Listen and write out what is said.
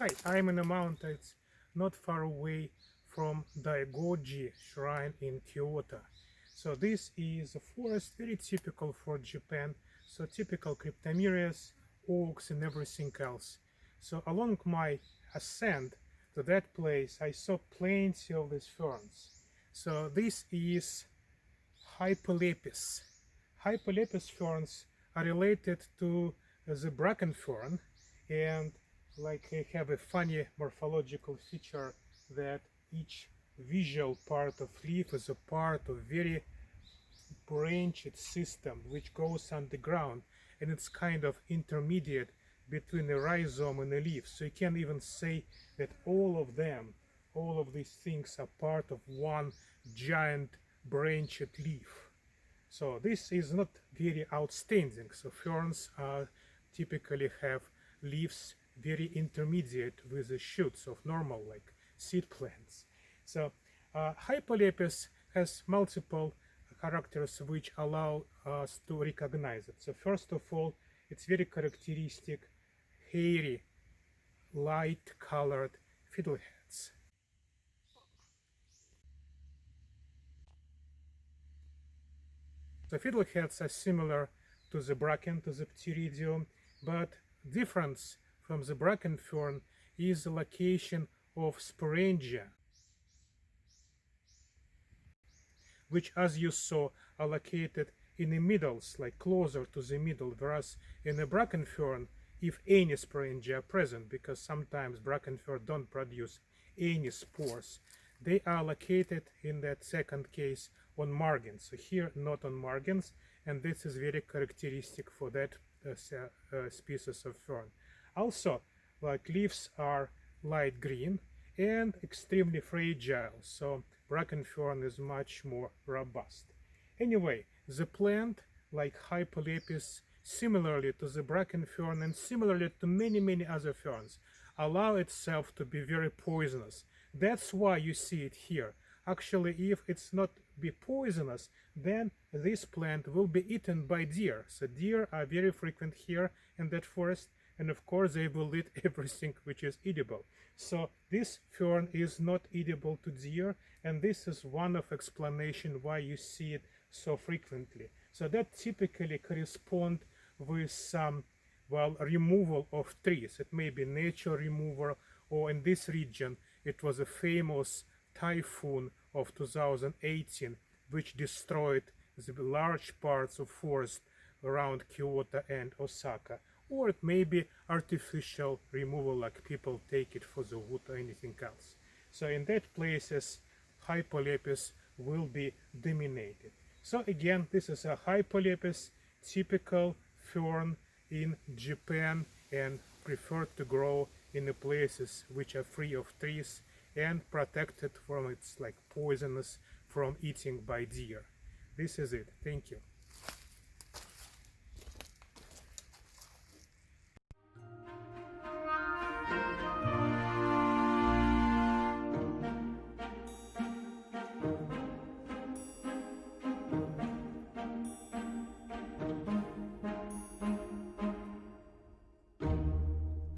Hi, I'm in the mountains not far away from Daigoji Shrine in Kyoto. So this is a forest very typical for Japan, so typical cryptomerias, oaks and everything else. So along my ascent to that place I saw plenty of these ferns. So this is Hypolepis. Hypolepis ferns are related to the bracken fern, and like they have a funny morphological feature that each visual part of leaf is a part of very branched system which goes underground, and it's kind of intermediate between the rhizome and the leaf. So you can even say that all of them, all of these things are part of one giant branched leaf. So this is not very outstanding. So ferns typically have leaves very intermediate with the shoots of normal like seed plants. So Hypolepis has multiple characters which allow us to recognize it. So first of all, it's very characteristic hairy, light colored fiddleheads. The fiddleheads are similar to the bracken, to the pteridium, but difference from the bracken fern is the location of sporangia, which, as you saw, are located in the middles, like closer to the middle, whereas in the bracken fern, if any sporangia are present, because sometimes bracken fern don't produce any spores, they are located in that second case on margins. So here not on margins, and this is very characteristic for that species of fern. Also, like leaves are light green and extremely fragile, so bracken fern is much more robust. Anyway, the plant, like Hypolepis, similarly to the bracken fern and similarly to many other ferns, allow itself to be very poisonous. That's why you see it here. Actually, if it's not be poisonous, then this plant will be eaten by deer. So deer are very frequent here in that forest, and of course they will eat everything which is edible. So this fern is not edible to deer, and this is one of explanation why you see it so frequently. So that typically correspond with some, well, removal of trees. It may be nature removal, or in this region it was a famous typhoon of 2018 which destroyed the large parts of forest around Kyoto and Osaka. Or it may be artificial removal, like people take it for the wood or anything else. So in that places Hypolepis will be dominated. So again, this is a Hypolepis, typical fern in Japan and preferred to grow in the places which are free of trees and protected from its like poisonous from eating by deer. This is it. Thank you.